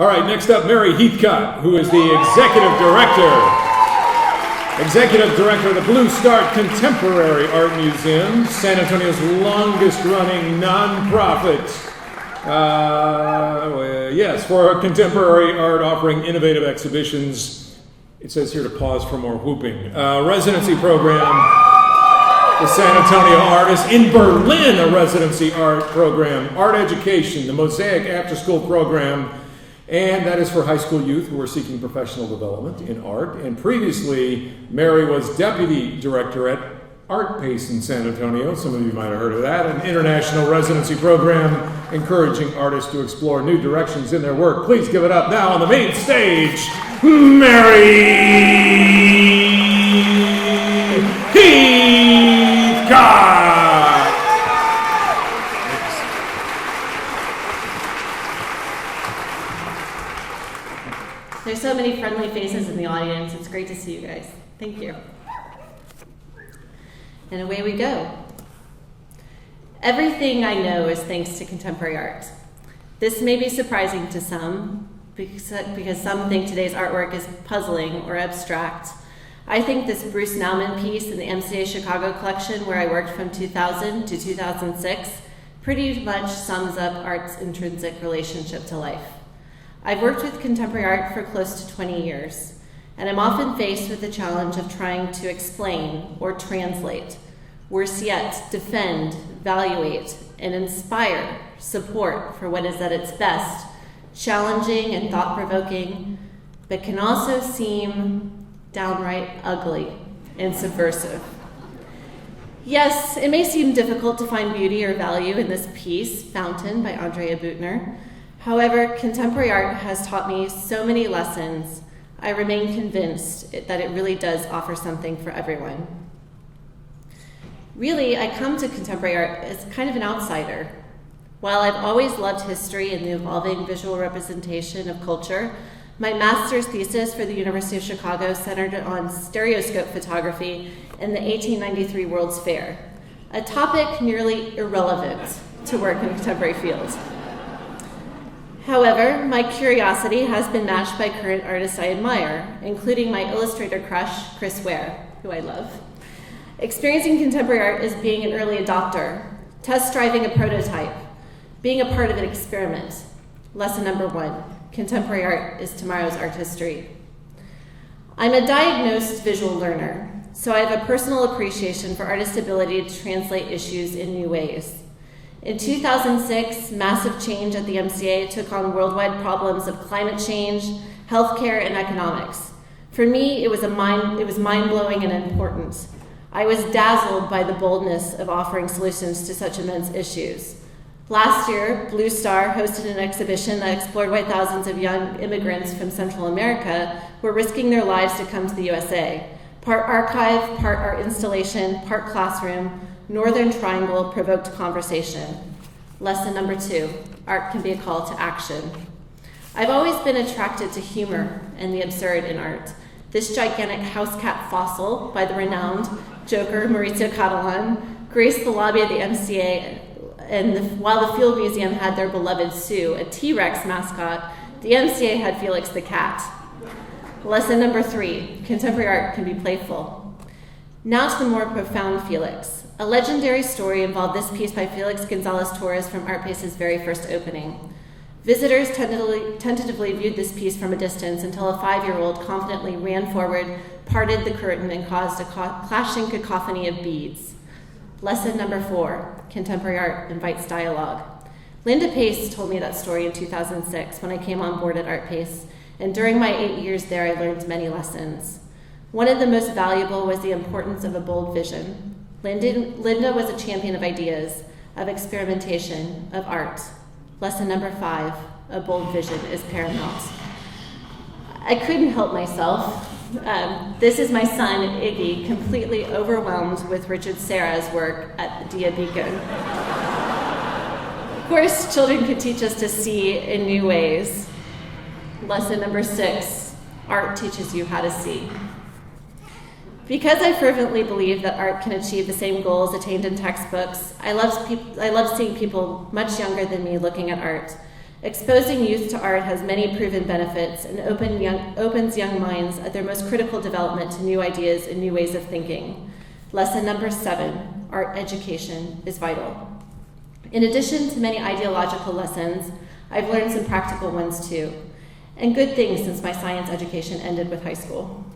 All right, next up, Mary Heathcott, who is the Executive Director of the Blue Star Contemporary Art Museum, San Antonio's longest-running nonprofit. For contemporary art offering innovative exhibitions. It says here to pause for more whooping. Residency program, the San Antonio artists. In Berlin, a residency art program. Art education, the Mosaic after-school program. And that is for high school youth who are seeking professional development in art. And previously, Mary was deputy director at Art Pace in San Antonio. Some of you might have heard of that. An international residency program encouraging artists to explore new directions in their work. Please give it up now on the main stage, Mary Heathcott. There's so many friendly faces in the audience. It's great to see you guys. Thank you. And away we go. Everything I know is thanks to contemporary art. This may be surprising to some because some think today's artwork is puzzling or abstract. I think this Bruce Nauman piece in the MCA Chicago collection, where I worked from 2000 to 2006, pretty much sums up art's intrinsic relationship to life. I've worked with contemporary art for close to 20 years, and I'm often faced with the challenge of trying to explain or translate, worse yet, defend, evaluate, and inspire support for what is at its best, challenging and thought-provoking, but can also seem downright ugly and subversive. Yes, it may seem difficult to find beauty or value in this piece, Fountain by Andrea Büttner. However, contemporary art has taught me so many lessons. I remain convinced that it really does offer something for everyone. Really, I come to contemporary art as kind of an outsider. While I've always loved history and the evolving visual representation of culture, my master's thesis for the University of Chicago centered on stereoscope photography in the 1893 World's Fair, a topic nearly irrelevant to work in the contemporary field. However, my curiosity has been matched by current artists I admire, including my illustrator crush, Chris Ware, who I love. Experiencing contemporary art is being an early adopter, test driving a prototype, being a part of an experiment. Lesson number 1, contemporary art is tomorrow's art history. I'm a diagnosed visual learner, so I have a personal appreciation for artists' ability to translate issues in new ways. In 2006, massive change at the MCA took on worldwide problems of climate change, healthcare, and economics. For me, it was mind-blowing and important. I was dazzled by the boldness of offering solutions to such immense issues. Last year, Blue Star hosted an exhibition that explored why thousands of young immigrants from Central America were risking their lives to come to the USA. Part archive, part art installation, part classroom, Northern Triangle provoked conversation. Lesson number 2, art can be a call to action. I've always been attracted to humor and the absurd in art. This gigantic house cat fossil by the renowned joker Maurizio Catalan graced the lobby of the MCA, and while the Field Museum had their beloved Sue, a T-Rex mascot, the MCA had Felix the cat. Lesson number 3, contemporary art can be playful. Now to the more profound Felix. A legendary story involved this piece by Felix Gonzalez Torres from Art Pace's very first opening. Visitors tentatively viewed this piece from a distance until a 5-year-old confidently ran forward, parted the curtain, and caused a clashing cacophony of beads. Lesson number 4, contemporary art invites dialogue. Linda Pace told me that story in 2006 when I came on board at Art Pace, and during my 8 years there I learned many lessons. One of the most valuable was the importance of a bold vision. Linda was a champion of ideas, of experimentation, of art. Lesson number 5, a bold vision is paramount. I couldn't help myself. This is my son, Iggy, completely overwhelmed with Richard Serra's work at the Dia Beacon. Of course, children could teach us to see in new ways. Lesson number 6, art teaches you how to see. Because I fervently believe that art can achieve the same goals attained in textbooks, I love seeing people much younger than me looking at art. Exposing youth to art has many proven benefits and opens young minds at their most critical development to new ideas and new ways of thinking. Lesson number 7, art education is vital. In addition to many ideological lessons, I've learned some practical ones too, and good things since my science education ended with high school.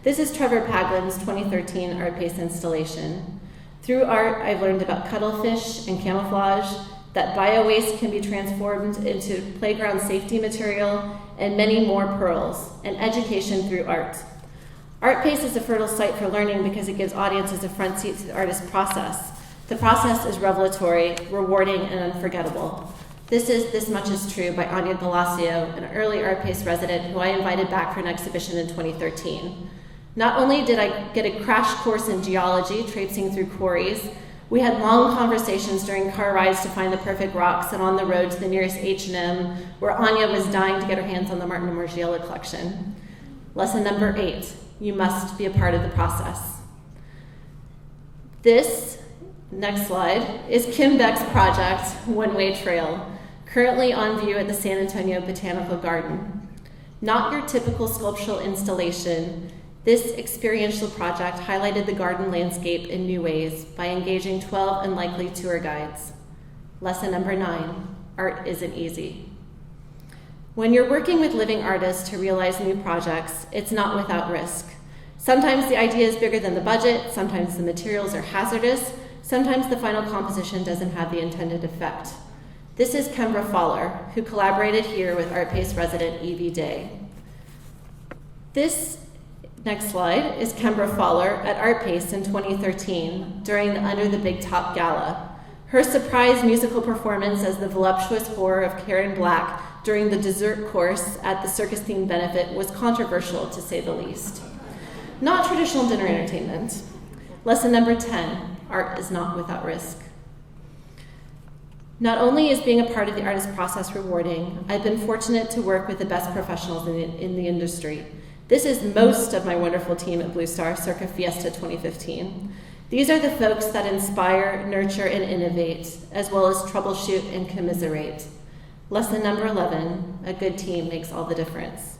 This is Trevor Paglin's 2013 art pace installation. Through art, I've learned about cuttlefish and camouflage, that bio-waste can be transformed into playground safety material, and many more pearls, and education through art. Art Pace is a fertile site for learning because it gives audiences a front seat to the artist's process. The process is revelatory, rewarding, and unforgettable. This Much Is True by Anya Palacio, an early Art Pace resident who I invited back for an exhibition in 2013. Not only did I get a crash course in geology, traipsing through quarries, we had long conversations during car rides to find the perfect rocks and on the road to the nearest H&M, where Anya was dying to get her hands on the Martin Margiela collection. Lesson number 8, you must be a part of the process. This, next slide, is Kim Beck's project, One Way Trail, currently on view at the San Antonio Botanical Garden. Not your typical sculptural installation, this experiential project highlighted the garden landscape in new ways by engaging 12 unlikely tour guides. Lesson number 9, art isn't easy. When you're working with living artists to realize new projects, it's not without risk. Sometimes the idea is bigger than the budget, sometimes the materials are hazardous, sometimes the final composition doesn't have the intended effect. This is Kembra Fowler, who collaborated here with Art Pace resident Evie Day. This next slide is Kembra Fowler at Art Pace in 2013 during the Under the Big Top Gala. Her surprise musical performance as the voluptuous horror of Karen Black during the dessert course at the circus-themed benefit was controversial, to say the least. Not traditional dinner entertainment. Lesson number 10, art is not without risk. Not only is being a part of the artist process rewarding, I've been fortunate to work with the best professionals in the industry. This is most of my wonderful team at Blue Star, circa Fiesta 2015. These are the folks that inspire, nurture, and innovate, as well as troubleshoot and commiserate. Lesson number 11, a good team makes all the difference.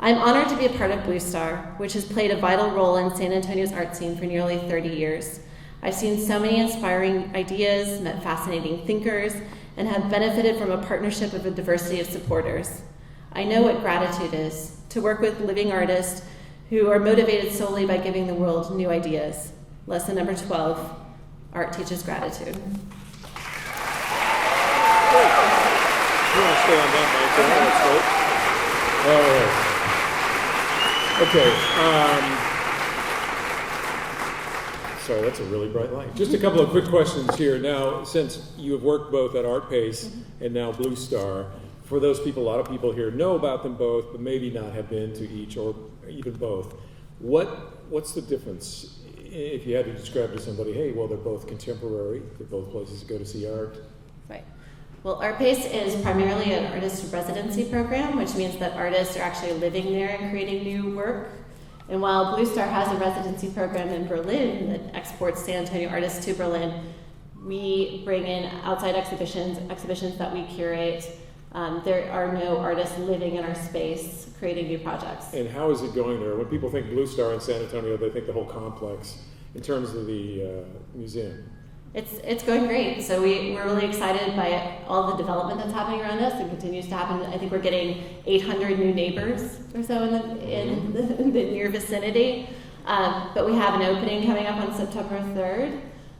I'm honored to be a part of Blue Star, which has played a vital role in San Antonio's art scene for nearly 30 years. I've seen so many inspiring ideas, met fascinating thinkers, and have benefited from a partnership of a diversity of supporters. I know what gratitude is, to work with living artists who are motivated solely by giving the world new ideas. Lesson number 12, art teaches gratitude. You want to stay on that mic? All right. Okay. Sorry, that's a really bright light. Just a couple of quick questions here. Now, since you have worked both at Art Pace and now Blue Star, for those people, a lot of people here know about them both, but maybe not have been to each or even both. What's the difference? If you had to describe to somebody, hey, well, they're both contemporary, they're both places to go to see art. Right. Well, Art Pace is primarily an artist residency program, which means that artists are actually living there and creating new work. And while Blue Star has a residency program in Berlin that exports San Antonio artists to Berlin, we bring in outside exhibitions that we curate. There are no artists living in our space creating new projects. And how is it going there? When people think Blue Star in San Antonio, they think the whole complex. In terms of the museum, it's going great. So we're really excited by all the development that's happening around us. It continues to happen. I think we're getting 800 new neighbors or so in the near vicinity. But we have an opening coming up on September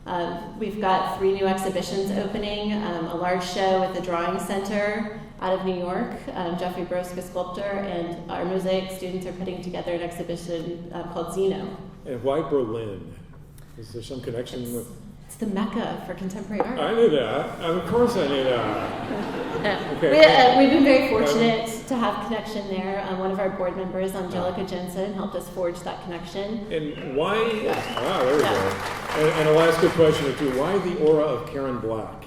3rd. We've got 3 new exhibitions opening, a large show at the Drawing Center out of New York, Jeffrey Broska sculptor, and our mosaic students are putting together an exhibition called Zeno. And why Berlin? Is there some connection with... It's the mecca for contemporary art. I knew that. Of course I knew that. Okay. We've been very fortunate to have connection there. One of our board members, Angelica Jensen, helped us forge that connection. And why... there we go. And a last good question or two. Why the aura of Karen Black?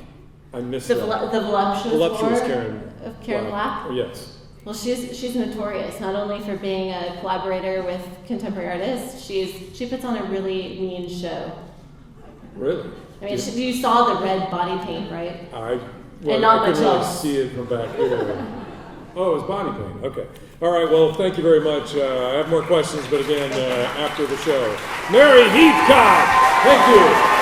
I missed the that. The voluptuous Karen Black? Yes. Well, she's notorious, not only for being a collaborator with contemporary artists, she puts on a really mean show. Really? I mean, you saw the red body paint, right? and not I much couldn't really else. see it from back here. Oh, it was body paint. Okay. All right. Well, thank you very much. I have more questions, but again, after the show. Mary Heathcott. Thank you.